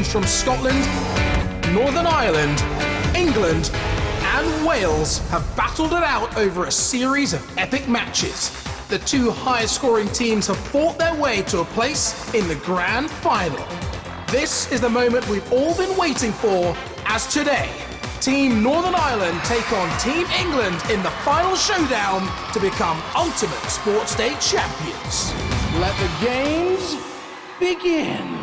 teams from Scotland, Northern Ireland, England, and Wales have battled it out over a series of epic matches. The two highest scoring teams have fought their way to a place in the grand final. This is the moment we've all been waiting for, as today, Team Northern Ireland take on Team England in the final showdown to become Ultimate Sports Day champions. Let the games begin.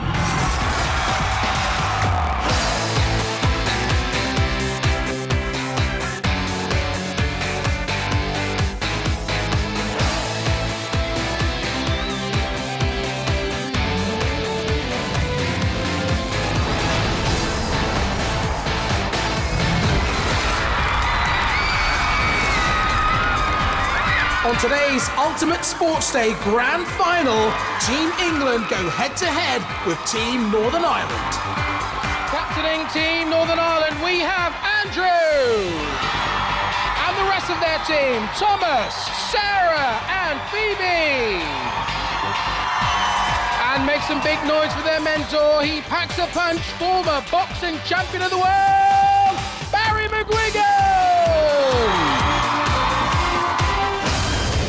On today's Ultimate Sports Day Grand Final, Team England go head-to-head with Team Northern Ireland. Captaining Team Northern Ireland, we have Andrew. And the rest of their team, Thomas, Sarah, and Phoebe. And make some big noise for their mentor. He packs a punch, former boxing champion of the world, Barry McGuigan.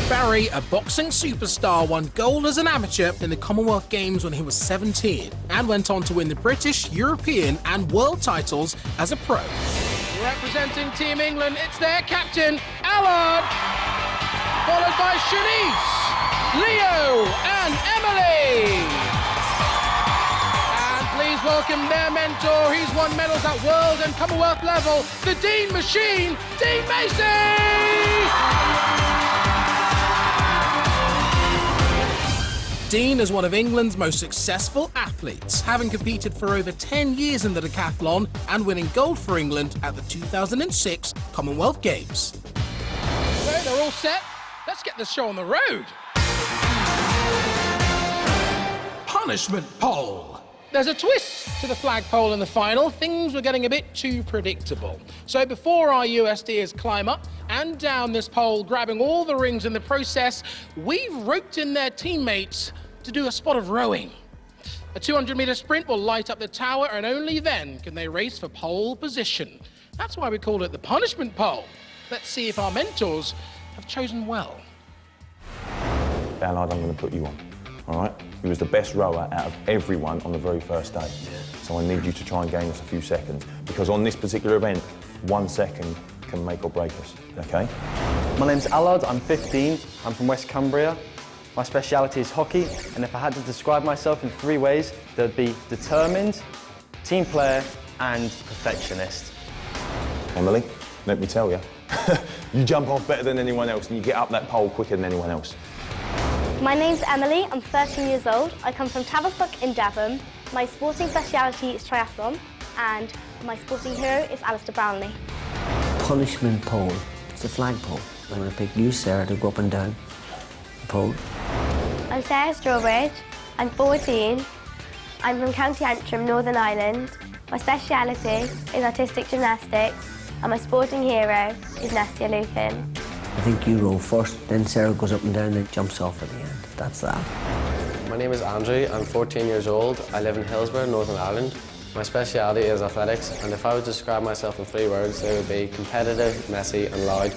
Barry, a boxing superstar, won gold as an amateur in the Commonwealth Games when he was 17 and went on to win the British, European and world titles as a pro. Representing Team England, it's their captain, Allard, followed by Shanice, Leo and Emily. And please welcome their mentor. He's won medals at world and Commonwealth level, the Dean Machine, Dean Macy. Dean is one of England's most successful athletes, having competed for over 10 years in the decathlon and winning gold for England at the 2006 Commonwealth Games. So they're all set. Let's get this show on the road. Punishment pole. There's a twist to the flagpole in the final. Things were getting a bit too predictable. So before our USDers climb up and down this pole, grabbing all the rings in the process, we've roped in their teammates to do a spot of rowing. A 200-meter sprint will light up the tower, and only then can they race for pole position. That's why we call it the punishment pole. Let's see if our mentors have chosen well. Allard, I'm going to put you on. All right? He was the best rower out of everyone on the very first day. So I need you to try and gain us a few seconds, because on this particular event, 1 second can make or break us, okay? My name's Allard, I'm 15, I'm from West Cumbria. My speciality is hockey, and if I had to describe myself in 3 ways, there'd be determined, team player, and perfectionist. Emily, let me tell you, you jump off better than anyone else and you get up that pole quicker than anyone else. My name's Emily, I'm 13 years old. I come from Tavistock in Devon. My sporting speciality is triathlon, and my sporting hero is Alistair Brownlee. Punishment pole. It's a flagpole. I'm going to pick you, Sarah, to go up and down the pole. I'm Sarah Strawbridge. I'm 14. I'm from County Antrim, Northern Ireland. My speciality is artistic gymnastics, and my sporting hero is Nastia Lucan. I think you roll first, then Sarah goes up and down and jumps off at the end. That's that. My name is Andrew, I'm 14 years old. I live in Hillsborough, Northern Ireland. My speciality is athletics, and if I would describe myself in 3 words, they would be competitive, messy and loud.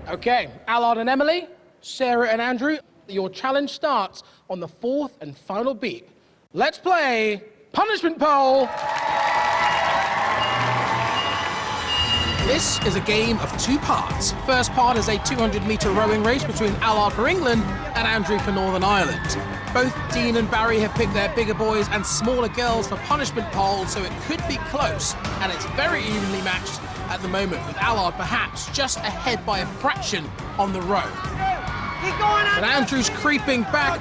Okay, Allard and Emily, Sarah and Andrew, your challenge starts on the 4th and final beat. Let's play Punishment Pole. This is a game of 2 parts. First part is a 200-meter rowing race between Allard for England and Andrew for Northern Ireland. Both Dean and Barry have picked their bigger boys and smaller girls for punishment poles, so it could be close, and it's very evenly matched at the moment, with Allard perhaps just ahead by a fraction on the row. But Andrew's creeping back.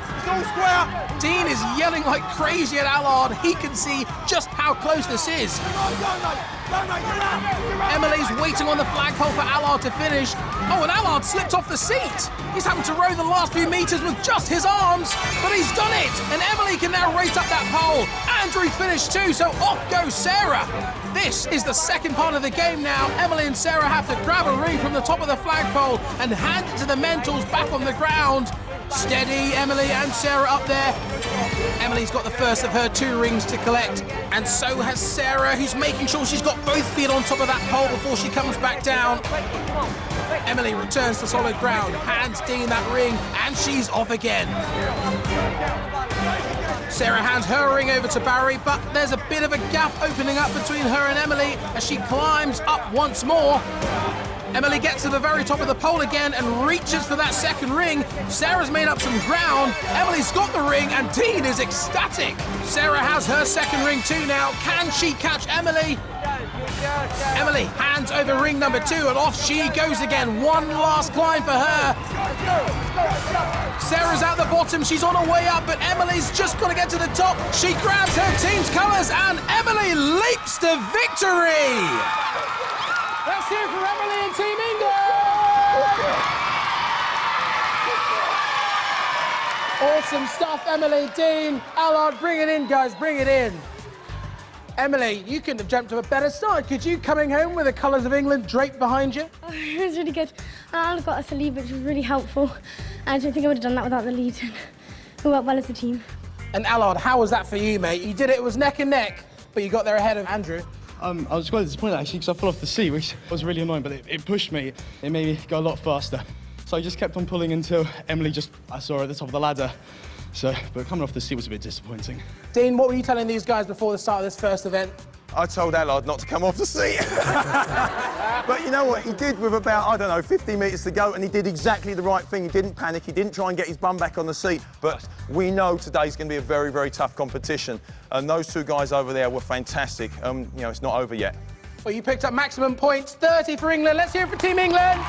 Dean is yelling like crazy at Allard. He can see just how close this is. Emily's waiting on the flagpole for Allard to finish. Oh, and Allard slipped off the seat. He's having to row the last few meters with just his arms, but he's done it. And Emily can now race up that pole. Andrew finished too, so off goes Sarah. This is the second part of the game now. Emily and Sarah have to grab a ring from the top of the flagpole and hand it to the mentors back on the ground. Steady, Emily and Sarah up there. Emily's got the first of her 2 rings to collect, and so has Sarah, who's making sure she's got both feet on top of that pole before she comes back down. Emily returns to solid ground, hands Dean that ring, and she's off again. Sarah hands her ring over to Barry, but there's a bit of a gap opening up between her and Emily as she climbs up once more. Emily gets to the very top of the pole again and reaches for that second ring. Sarah's made up some ground. Emily's got the ring and Dean is ecstatic. Sarah has her second ring too now. Can she catch Emily? Emily hands over ring number 2 and off she goes again. One last climb for her. Sarah's at the bottom. She's on her way up, but Emily's just got to get to the top. She grabs her team's colours and Emily leaps to victory. Let's hear it for Emily and Team England! Awesome stuff, Emily. Dean, Allard, bring it in, guys, bring it in. Emily, you couldn't have jumped to a better start, could you? Coming home with the colours of England draped behind you? Oh, it was really good. Allard got us a lead, which was really helpful. I don't think I would have done that without the lead. And we worked well as a team. And Allard, how was that for you, mate? You did it was neck and neck, but you got there ahead of Andrew. I was quite disappointed actually because I fell off the seat, which was really annoying, but it pushed me. It made me go a lot faster. So I just kept on pulling until Emily I saw her at the top of the ladder. But coming off the seat was a bit disappointing. Dean, what were you telling these guys before the start of this first event? I told Allard not to come off the seat. But you know what? He did with about, I don't know, 50 metres to go, and he did exactly the right thing. He didn't panic. He didn't try and get his bum back on the seat. But we know today's going to be a very, very tough competition. And those 2 guys over there were fantastic. You know, it's not over yet. Well, you picked up maximum points, 30 for England. Let's hear it for Team England.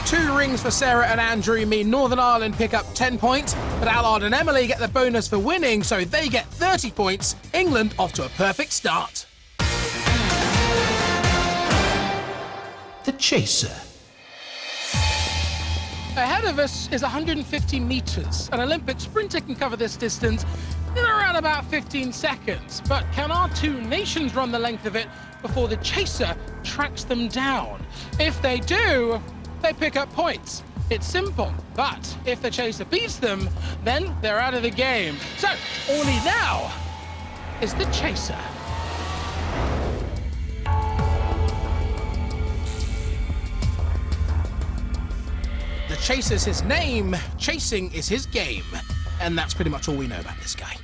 2 rings for Sarah and Andrew mean Northern Ireland pick up 10 points, but Allard and Emily get the bonus for winning, so they get 30 points. England off to a perfect start. The Chaser. Ahead of us is 150 metres. An Olympic sprinter can cover this distance in around about 15 seconds. But can our 2 nations run the length of it before the Chaser tracks them down? If they do, they pick up points. It's simple, but if the Chaser beats them, then they're out of the game. So, all we need now is the Chaser. The Chaser's his name, chasing is his game. And that's pretty much all we know about this guy.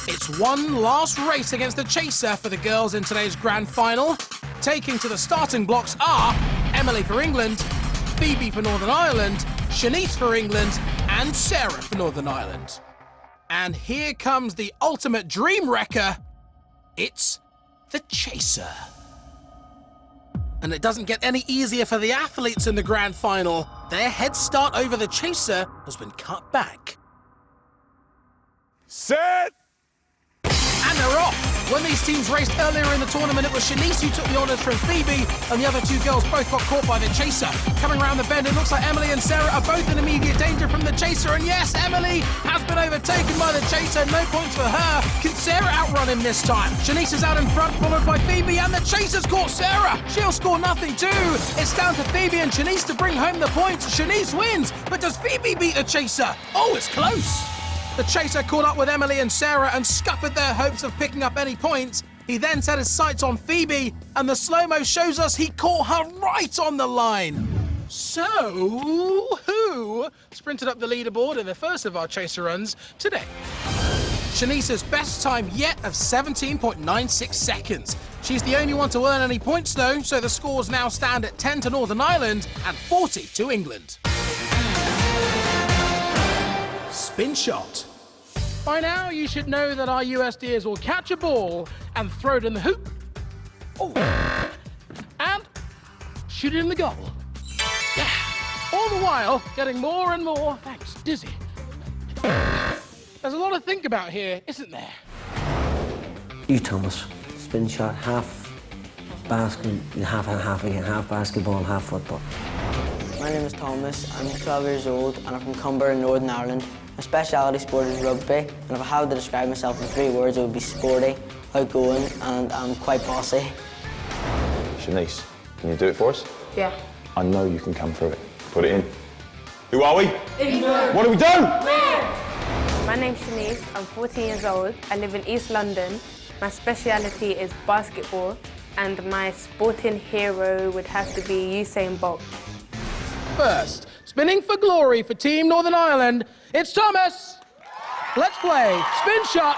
It's one last race against the Chaser for the girls in today's grand final. Taking to the starting blocks are Emily for England, Phoebe for Northern Ireland, Shanice for England, and Sarah for Northern Ireland. And here comes the ultimate dream wrecker. It's the Chaser. And it doesn't get any easier for the athletes in the grand final. Their head start over the Chaser has been cut back. Set! And they're off. When these teams raced earlier in the tournament, it was Shanice who took the honours from Phoebe, and the other 2 girls both got caught by the Chaser. Coming round the bend, it looks like Emily and Sarah are both in immediate danger from the Chaser, and yes, Emily has been overtaken by the Chaser. No points for her. Can Sarah outrun him this time? Shanice is out in front, followed by Phoebe, and the Chaser's caught Sarah. She'll score nothing too. It's down to Phoebe and Shanice to bring home the points. Shanice wins, but does Phoebe beat the Chaser? Oh, it's close. The Chaser caught up with Emily and Sarah and scuppered their hopes of picking up any points. He then set his sights on Phoebe, and the slow-mo shows us he caught her right on the line. So, who sprinted up the leaderboard in the first of our Chaser runs today? Shanice's best time yet of 17.96 seconds. She's the only one to earn any points, though, so the scores now stand at 10 to Northern Ireland and 40 to England. Spin shot. By now, you should know that our USDers will catch a ball and throw it in the hoop. Oh. And shoot it in the goal. Yeah. All the while, getting more and more, thanks, dizzy. There's a lot to think about here, isn't there? You, Thomas. Spin shot, half half again, half basketball, half football. My name is Thomas, I'm 12 years old and I'm from Cumber in Northern Ireland. My speciality sport is rugby, and if I had to describe myself in 3 words, it would be sporty, outgoing, and I'm quite bossy. Shanice, can you do it for us? Yeah. I know you can come through it. Put it in. Who are we? England. What do we do? My name's Shanice, I'm 14 years old. I live in East London. My speciality is basketball, and my sporting hero would have to be Usain Bolt. First, spinning for glory for Team Northern Ireland, it's Thomas. Let's play spin shot.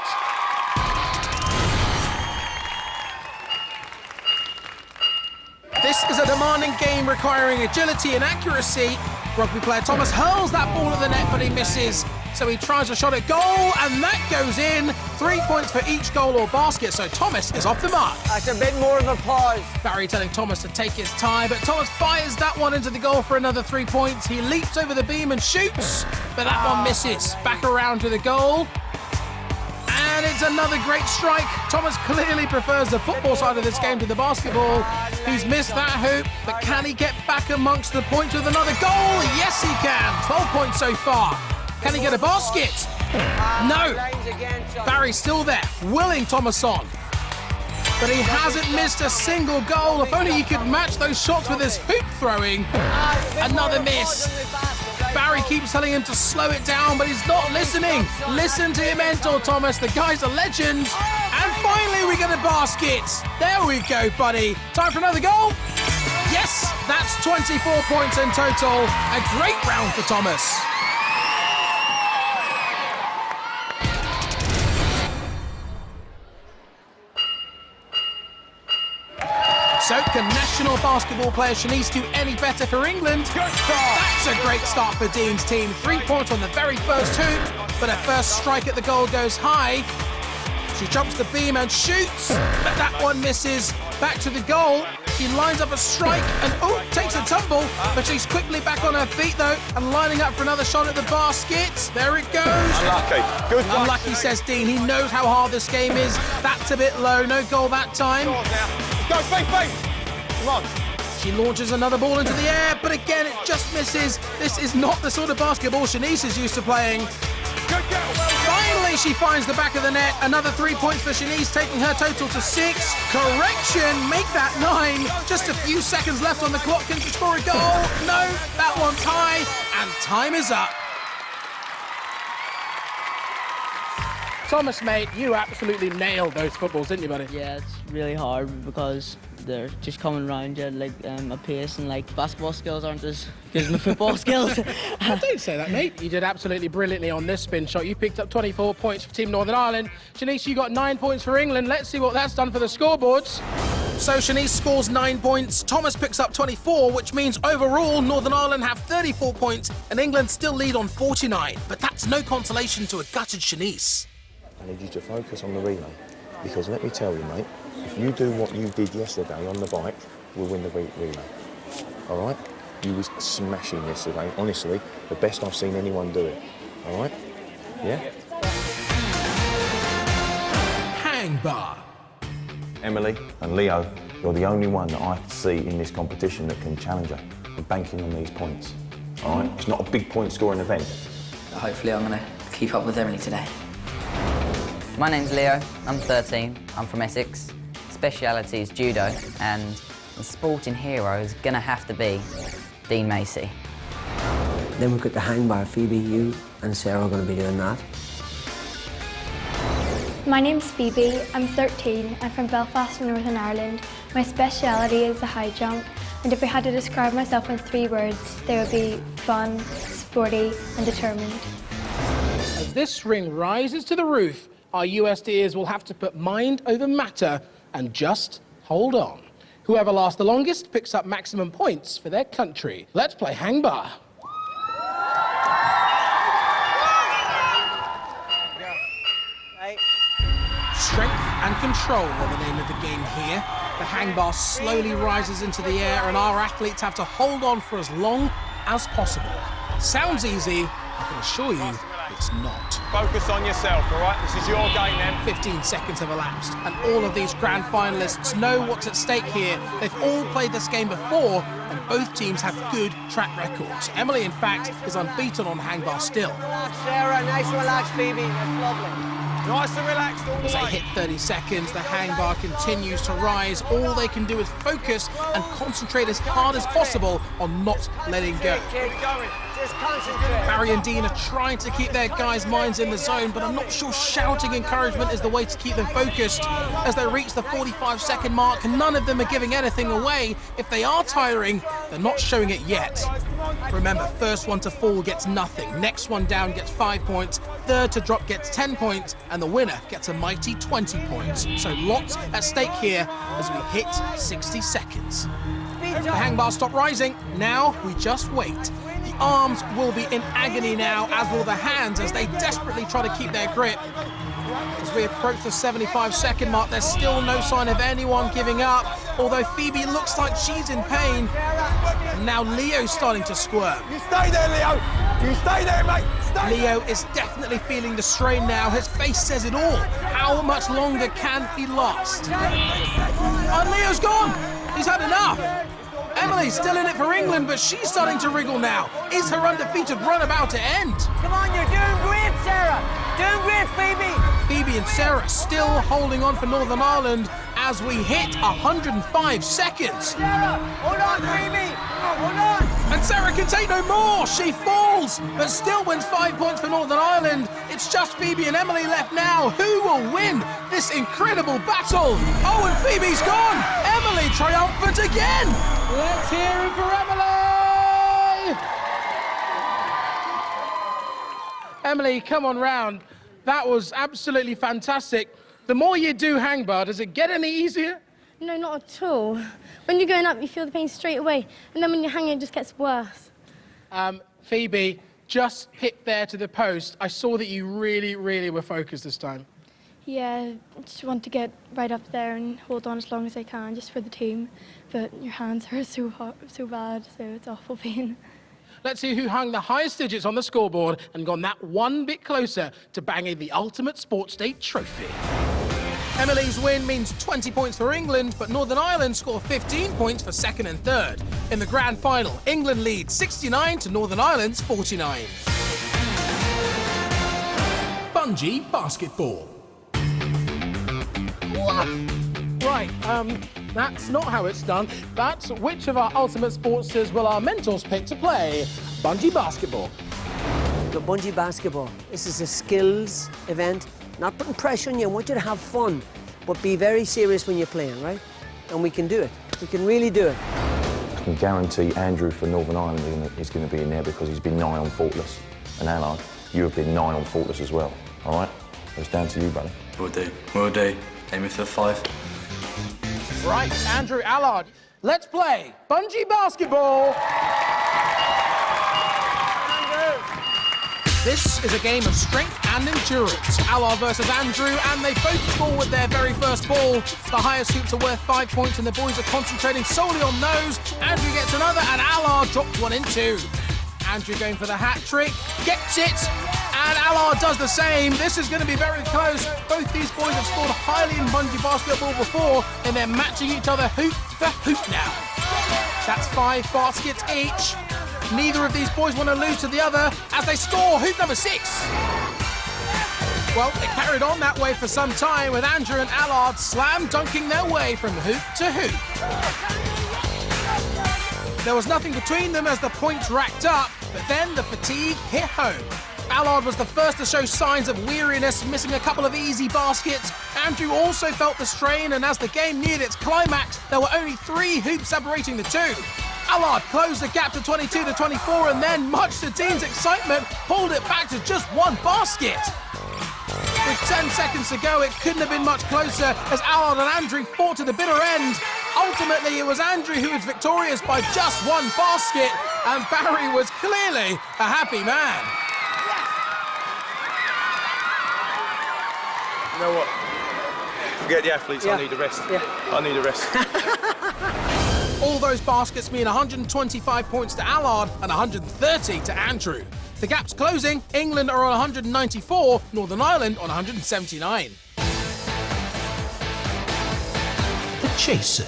This is a demanding game requiring agility and accuracy. Rugby player Thomas hurls that ball at the net, but he misses. So he tries a shot at goal, and that goes in. 3 points for each goal or basket, so Thomas is off the mark. That's a bit more of a pause. Barry telling Thomas to take his time, but Thomas fires that one into the goal for another 3 points. He leaps over the beam and shoots, but that one misses. Back around to the goal. And it's another great strike. Thomas clearly prefers the football side of this game to the basketball. He's missed that hoop, but can he get back amongst the points with another goal? Yes, he can. 12 points so far. Can he get a basket? No. Barry's still there, willing Thomas on. But he hasn't missed a single goal. If only he could match those shots with his hoop throwing. Another miss. Barry keeps telling him to slow it down, but he's not listening. Listen to your mentor, Thomas. The guy's a legend. And finally, we get a basket. There we go, buddy. Time for another goal. Yes, that's 24 points in total. A great round for Thomas. So, can national basketball player Shanice do any better for England? That's a great start for Dean's team. 3 points on the very first hoop, but her first strike at the goal goes high. She jumps the beam and shoots, but that one misses. Back to the goal. She lines up a strike and, takes a tumble, but she's quickly back on her feet, though, and lining up for another shot at the basket. There it goes. Unlucky. Good one. Unlucky, says Dean. He knows how hard this game is. That's a bit low. No goal that time. Go, bang, bang. Come on. She launches another ball into the air, but again, it just misses. This is not the sort of basketball Shanice is used to playing. Finally, she finds the back of the net. Another 3 points for Shanice, taking her total to 6. Correction, make that 9. Just a few seconds left on the clock. Can she score a goal? No, that one's high, and time is up. Thomas, mate, you absolutely nailed those footballs, didn't you, buddy? Yeah, it's really hard because they're just coming around you like a pace, and like basketball skills aren't as good as my football skills. Don't say that, mate. You did absolutely brilliantly on this spin shot. You picked up 24 points for Team Northern Ireland. Shanice, you got 9 points for England. Let's see what that's done for the scoreboards. So Shanice scores 9 points. Thomas picks up 24, which means overall Northern Ireland have 34 points and England still lead on 49. But that's no consolation to a gutted Shanice. I need you to focus on the relay, because let me tell you, mate, if you do what you did yesterday on the bike, we'll win the relay. All right? You was smashing yesterday. Honestly, the best I've seen anyone do it. All right? Yeah? Hang bar. Emily and Leo, you're the only one that I see in this competition that can challenge her. We're banking on these points. All right? It's not a big point scoring event. Hopefully I'm going to keep up with Emily today. My name's Leo, I'm 13, I'm from Essex. Speciality is judo, and the sporting hero is going to have to be Dean Macy. Then we've got the hang bar. Phoebe, you and Sarah are going to be doing that. My name's Phoebe, I'm 13, I'm from Belfast in Northern Ireland. My speciality is the high jump, and if I had to describe myself in 3 words, they would be fun, sporty and determined. As this ring rises to the roof, our USDers will have to put mind over matter and just hold on. Whoever lasts the longest picks up maximum points for their country. Let's play hang bar. Strength and control are the name of the game here. The hang bar slowly rises into the air and our athletes have to hold on for as long as possible. Sounds easy, I can assure you it's not. Focus on yourself, all right? This is your game then. 15 seconds have elapsed, and all of these grand finalists know what's at stake here. They've all played this game before, and both teams have good track records. Emily, in fact, is unbeaten on hang bar still. Relax, Sarah. Nice, relax, Phoebe. That's lovely. Nice and relaxed all the As they way. hit 30 seconds, the hang bar continues to rise. All they can do is focus and concentrate as hard as possible on not letting go. Keep going. Just concentrate. Barry and Dean are trying to keep their guys' minds in the zone, but I'm not sure shouting encouragement is the way to keep them focused. As they reach the 45-second mark, none of them are giving anything away. If they are tiring, they're not showing it yet. Remember, first one to fall gets nothing, next one down gets 5 points, third to drop gets 10 points, and the winner gets a mighty 20 points. So lots at stake here as we hit 60 seconds. The hang bar stopped rising. Now we just wait. The arms will be in agony now, as will the hands, as they desperately try to keep their grip. As we approach the 75-second mark, there's still no sign of anyone giving up, although Phoebe looks like she's in pain. And now Leo's starting to squirm. You stay there, Leo. You stay there, mate. Stay Leo is definitely feeling the strain now. His face says it all. How much longer can he last? And Leo's gone. He's had enough. Emily's still in it for England, but she's starting to wriggle now. Is her undefeated run about to end? Come on, you're doing great, Sarah. Doing great, Phoebe. Phoebe and Sarah still holding on for Northern Ireland as we hit 105 seconds. Sarah, hold on, Phoebe. Hold on. And Sarah can take no more. She falls, but still wins 5 points for Northern Ireland. It's just Phoebe and Emily left now. Who will win this incredible battle? Oh, and Phoebe's gone. Emily triumphant again. Let's hear it for Emily. Emily, come on round. That was absolutely fantastic. The more you do hang bar, does it get any easier? No, not at all. When you're going up, you feel the pain straight away, and then when you're hanging, it just gets worse. Phoebe, just hit there to the post. I saw that you really, really were focused this time. Yeah, I just want to get right up there and hold on as long as I can, just for the team. But your hands hurt so hard, so bad, so it's awful pain. Let's see who hung the highest digits on the scoreboard and gone that one bit closer to banging the ultimate sports day trophy. Emily's win means 20 points for England, but Northern Ireland score 15 points for second and third. In the grand final, England leads 69 to Northern Ireland's 49. Bungee basketball. Right, that's not how it's done. That's which of our ultimate sportsters will our mentors pick to play bungee basketball. The bungee basketball. This is a skills event. Not putting pressure on you. I want you to have fun, but be very serious when you're playing, right? And we can do it. We can really do it. I can guarantee Andrew for Northern Ireland is going to be in there because he's been nigh on faultless. And Allard, you have been nigh on faultless as well, all right? It's down to you, buddy. Will do. Will do. Aiming for 5. Right, Andrew Allard, let's play bungee basketball. This is a game of strength and endurance. Allard versus Andrew, and they both score with their very first ball. The highest hoops are worth 5 points, and the boys are concentrating solely on those. Andrew gets another, and Allard drops one in two. Andrew going for the hat trick, gets it, and Allard does the same. This is going to be very close. Both these boys have scored highly in bungee basketball before, and they're matching each other hoop for hoop now. That's 5 baskets each. Neither of these boys want to lose to the other as they score hoop number 6. Well, it carried on that way for some time with Andrew and Allard slam dunking their way from hoop to hoop. There was nothing between them as the points racked up, but then the fatigue hit home. Allard was the first to show signs of weariness, missing a couple of easy baskets. Andrew also felt the strain, and as the game neared its climax, there were only 3 hoops separating the two. Allard closed the gap to 22 to 24, and then, much to Dean's excitement, pulled it back to just 1 basket. With 10 seconds to go, it couldn't have been much closer as Allard and Andrew fought to the bitter end. Ultimately, it was Andrew who was victorious by just 1 basket, and Barry was clearly a happy man. You know what? Forget the athletes, Yeah. I need a rest. Yeah. I need a rest. All those baskets mean 125 points to Allard and 130 to Andrew. The gap's closing. England are on 194, Northern Ireland on 179. The Chaser.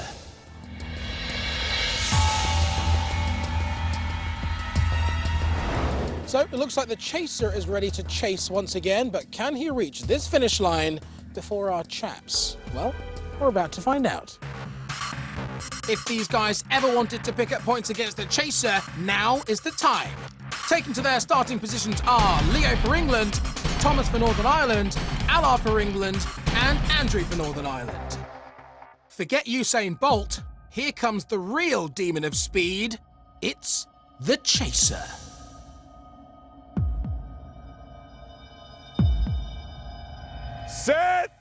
So it looks like the chaser is ready to chase once again, but can he reach this finish line before our chaps? Well, we're about to find out. If these guys ever wanted to pick up points against the chaser, now is the time. Taken to their starting positions are Leo for England, Thomas for Northern Ireland, Allard for England, and Andrew for Northern Ireland. Forget Usain Bolt, here comes the real demon of speed. It's the chaser. Set!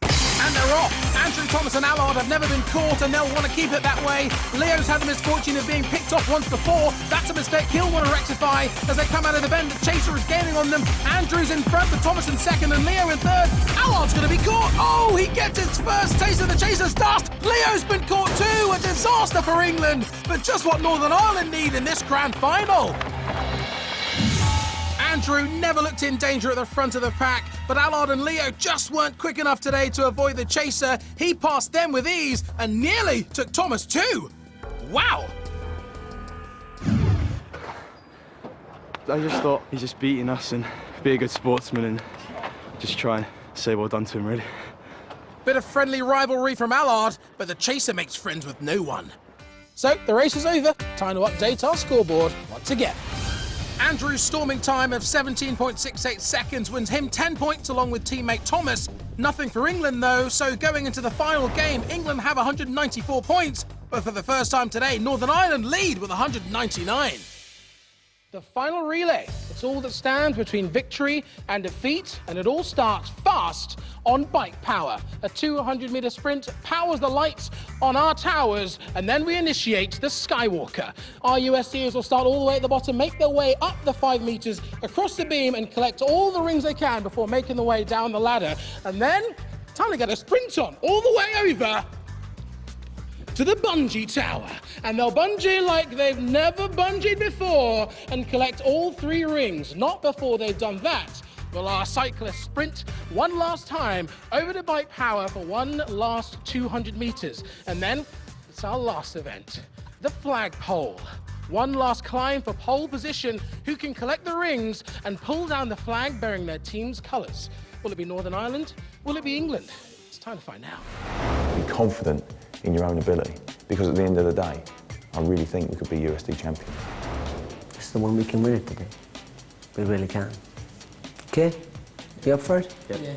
And they're off. Andrew, Thomas and Allard have never been caught and they'll want to keep it that way. Leo's had the misfortune of being picked off once before. That's a mistake he'll want to rectify. As they come out of the bend, the chaser is gaining on them. Andrew's in front with Thomas in second and Leo in third. Allard's going to be caught. Oh, he gets his first taste of the chaser's dust. Leo's been caught too. A disaster for England. But just what Northern Ireland need in this grand final. Andrew never looked in danger at the front of the pack, but Allard and Leo just weren't quick enough today to avoid the chaser. He passed them with ease and nearly took Thomas too. Wow! I just thought he's just beating us and be a good sportsman and just try and say well done to him, really. Bit of friendly rivalry from Allard, but the chaser makes friends with no one. So the race is over. Time to update our scoreboard once again. Andrew's storming time of 17.68 seconds wins him 10 points along with teammate Thomas. Nothing for England though, so going into the final game, England have 194 points, but for the first time today, Northern Ireland lead with 199. The final relay. It's all that stands between victory and defeat, and it all starts fast on bike power. A 200-meter sprint powers the lights on our towers, and then we initiate the Skywalker. Our USCers will start all the way at the bottom, make their way up the 5 meters, across the beam, and collect all the rings they can before making their way down the ladder. And then, time to get a sprint on, all the way over to the bungee tower. And they'll bungee like they've never bungeed before and collect all 3 rings. Not before they've done that will our cyclists sprint one last time over to bike power for one last 200 meters. And then it's our last event, the flagpole. One last climb for pole position. Who can collect the rings and pull down the flag bearing their team's colours? Will it be Northern Ireland? Will it be England? It's time to find out. Be confident in your own ability, because at the end of the day, I really think we could be USD champions. It's the one we can win it today. We really can. Okay? You up for it? Yep. Yeah.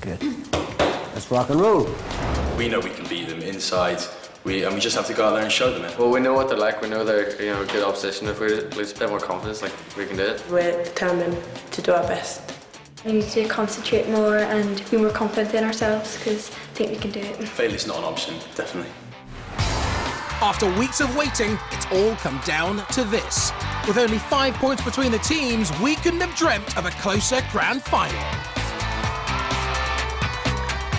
Good. Let's rock and roll. We know we can beat them inside. We just have to go out there and show them it. Well, we know what they're like. We know they're good opposition. If we lose a bit more confidence, like we can do it. We're determined to do our best. We need to concentrate more and be more confident in ourselves because I think we can do it. Failure's not an option, definitely. After weeks of waiting, it's all come down to this. With only 5 points between the teams, we couldn't have dreamt of a closer grand final.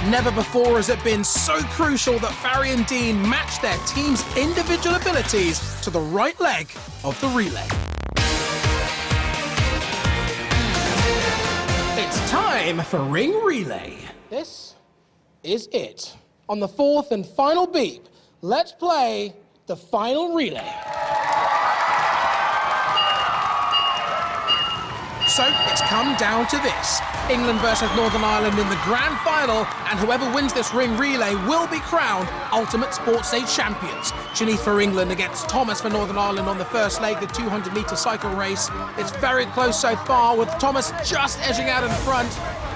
Never before has it been so crucial that Barry and Dean matched their team's individual abilities to the right leg of the relay. It's time for Ring Relay. This is it. On the 4th and final beep, let's play the final relay. So it's come down to this. England versus Northern Ireland in the grand final, and whoever wins this ring relay will be crowned Ultimate Sports Stage champions. Shanice for England against Thomas for Northern Ireland on the first leg, the 200-metre cycle race. It's very close so far, with Thomas just edging out in front.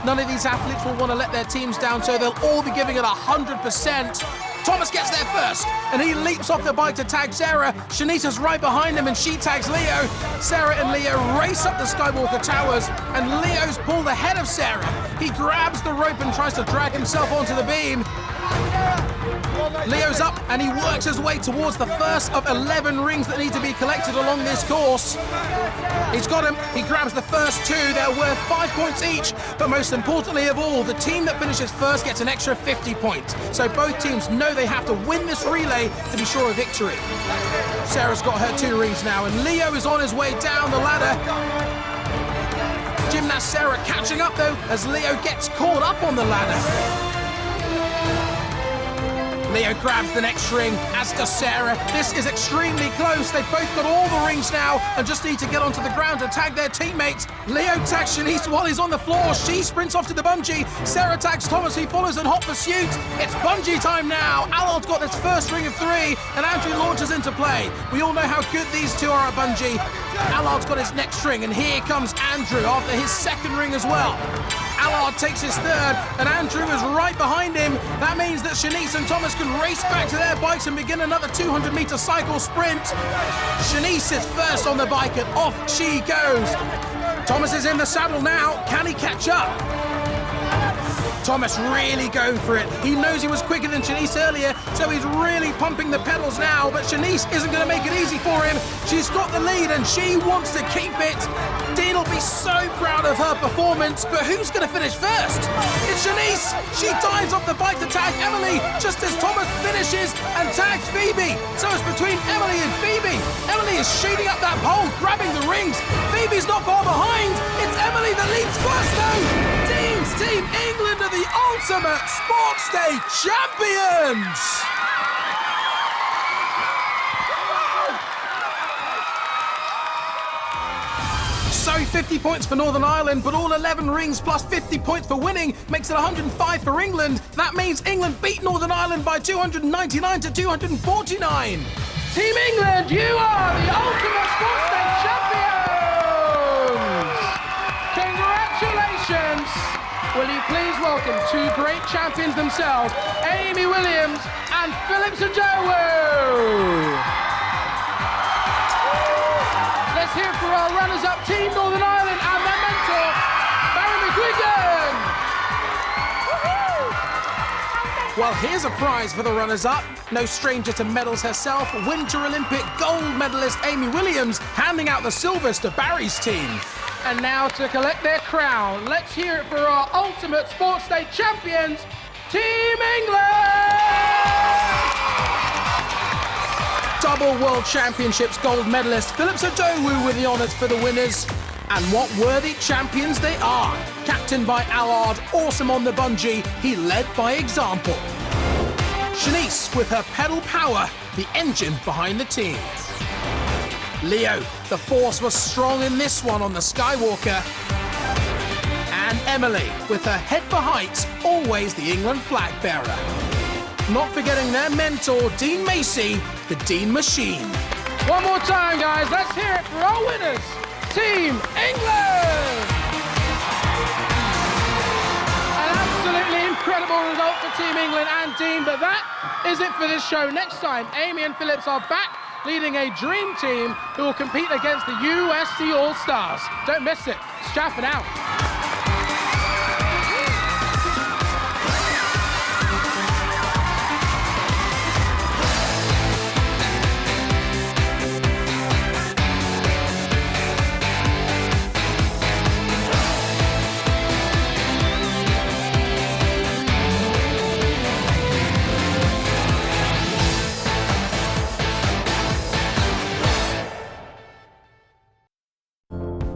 None of these athletes will want to let their teams down, so they'll all be giving it 100%. Thomas gets there first, and he leaps off the bike to tag Sarah. Shanita's right behind him, and she tags Leo. Sarah and Leo race up the Skywalker Towers, and Leo's pulled ahead of Sarah. He grabs the rope and tries to drag himself onto the beam. Leo's up, and he works his way towards the first of 11 rings that need to be collected along this course. He's got him. He grabs the first 2. They're worth 5 points each, but most importantly of all, the team that finishes first gets an extra 50 points. So both teams know they have to win this relay to be sure of victory. Sarah's got her 2 rings now, and Leo is on his way down the ladder. Gymnast Sarah catching up though, as Leo gets caught up on the ladder. Leo grabs the next ring, as does Sarah. This is extremely close. They've both got all the rings now and just need to get onto the ground to tag their teammates. Leo tags Shanice while he's on the floor. She sprints off to the bungee. Sarah tags Thomas, who follows in hot pursuit. It's bungee time now. Allard's got his first ring of 3, and Andrew launches into play. We all know how good these two are at bungee. Allard's got his next ring, and here comes Andrew after his second ring as well. Allard takes his third, and Andrew is right behind him. That means that Shanice and Thomas can race back to their bikes and begin another 200-meter cycle sprint. Shanice is first on the bike, and off she goes. Thomas is in the saddle now. Can he catch up? Thomas really going for it. He knows he was quicker than Shanice earlier, so he's really pumping the pedals now, but Shanice isn't going to make it easy for him. She's got the lead and she wants to keep it. Dean will be so proud of her performance, but who's going to finish first? It's Shanice. She dives off the bike to tag Emily, just as Thomas finishes and tags Phoebe. So it's between Emily and Phoebe. Emily is shooting up that pole, grabbing the rings. Phoebe's not far behind. It's Emily that leads first though. Dean's team, England, are the ultimate sports day champions! So 50 points for Northern Ireland, but all 11 rings plus 50 points for winning makes it 105 for England. That means England beat Northern Ireland by 299 to 249. Team England, you are the ultimate sports day champions! Congratulations! Will you please welcome two great champions themselves, Amy Williams and Philip Sajowu. Let's hear it for our runners-up team, Northern Ireland, and their mentor, Barry McGuigan. Well, here's a prize for the runners-up. No stranger to medals herself, Winter Olympic gold medalist Amy Williams handing out the silvers to Barry's team. And now to collect their crown, let's hear it for our ultimate sports day champions, Team England! Double World Championships gold medalist Philip Sajowu with the honours for the winners. And what worthy champions they are. Captained by Allard, awesome on the bungee, he led by example. Shanice with her pedal power, the engine behind the team. Leo, the force was strong in this one on the Skywalker. And Emily, with her head for heights, always the England flag bearer. Not forgetting their mentor, Dean Macy, the Dean Machine. One more time, guys, let's hear it for our winners, Team England! An absolutely incredible result for Team England and Dean, but that is it for this show. Next time, Amy and Phillips are back leading a dream team who will compete against the USC All-Stars. Don't miss it. Straffing out.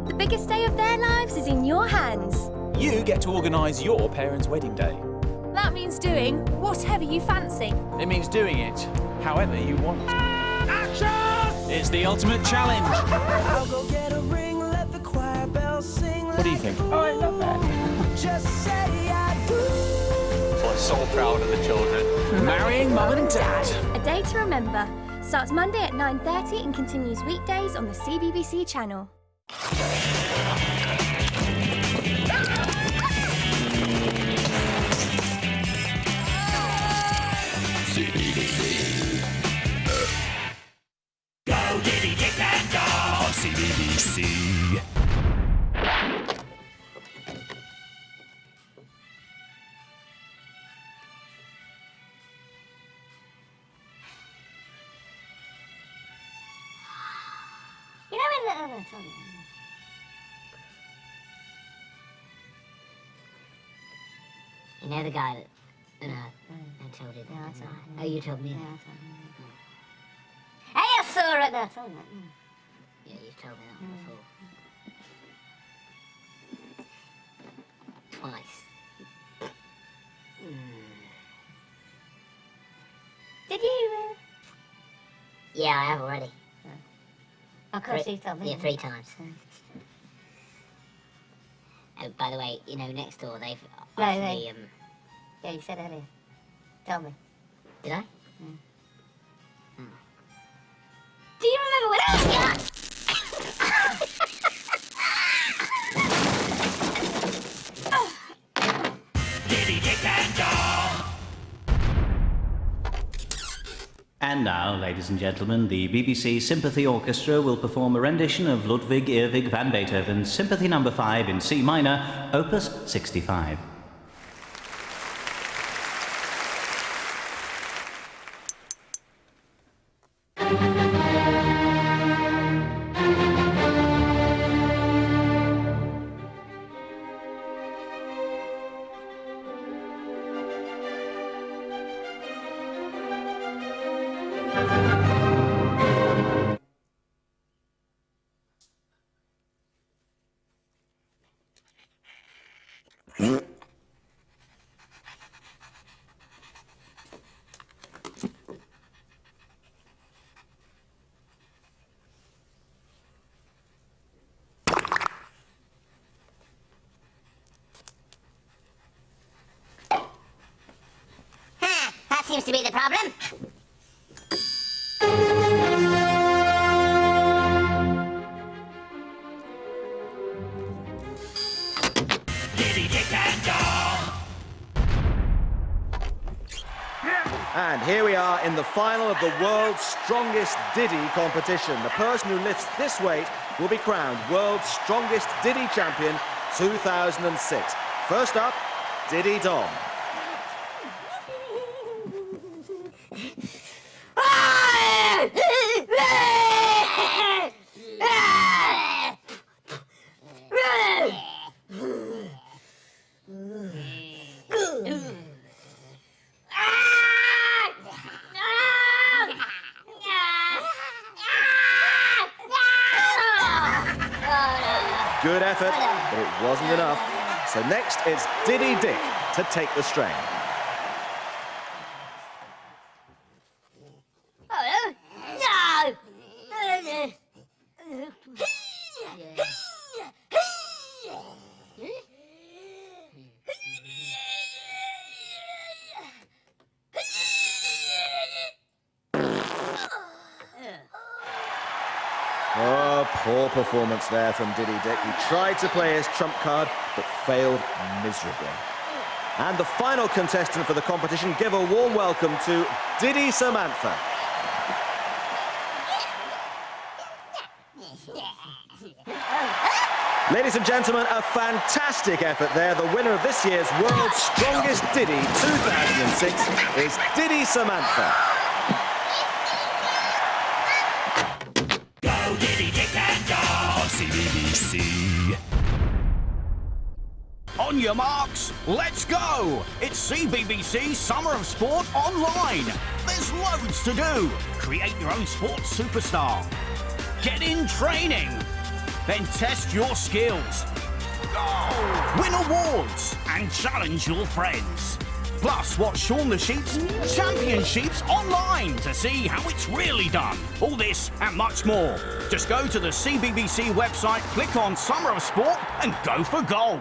The biggest day of their lives is in your hands. You get to organise your parents' wedding day. That means doing whatever you fancy. It means doing it however you want. Action! It's the ultimate challenge. I'll go get a ring, let the choir bells sing. What do you think? Oh, I love that. Just say I do. I'm so proud of the children. Marrying mum and dad. A day to remember. Starts Monday at 9:30 and continues weekdays on the CBBC channel. Go Diddy Dick Dom, CBBC. You know when you know the guy that I told you that? Yeah, that's right. Oh, you told me that? Yeah, I told me that. Hey, I saw it! No, I told me that. Yeah, you've told me that one before. Twice. Yeah, I have already. Of course, you told me. Yeah, 3 times. Oh, by the way, you know, next door they've offered me, Yeah, you said earlier. Tell me. Did I? Do you remember when I was young? Diddy Dick Dom. And now, ladies and gentlemen, the BBC Sympathy Orchestra will perform a rendition of Ludwig Erwig van Beethoven's Symphony No. 5 in C minor, Opus 65. That seems to be the problem. Diddy Dick Dom. And here we are in the final of the world's strongest Diddy competition. The person who lifts this weight will be crowned World's Strongest Diddy Champion 2006. First up, Diddy Dom. Good effort, but it wasn't enough. So next is Diddy Dick to take the strain. Oh, poor performance there from Diddy Dick. He tried to play his trump card, but failed miserably. And the final contestant for the competition, give a warm welcome to Diddy Samantha. Ladies and gentlemen, a fantastic effort there. The winner of this year's World's Strongest Diddy 2006 is Diddy Samantha. Go Diddy Dick Dom. CBBC. On your marks, let's go! It's CBBC Summer of Sport Online. There's loads to do. Create your own sports superstar. Get in training. Then test your skills. Go! Win awards and challenge your friends. Plus, watch Shaun the Sheep's Championships online to see how it's really done. All this and much more. Just go to the CBBC website, click on Summer of Sport and go for gold.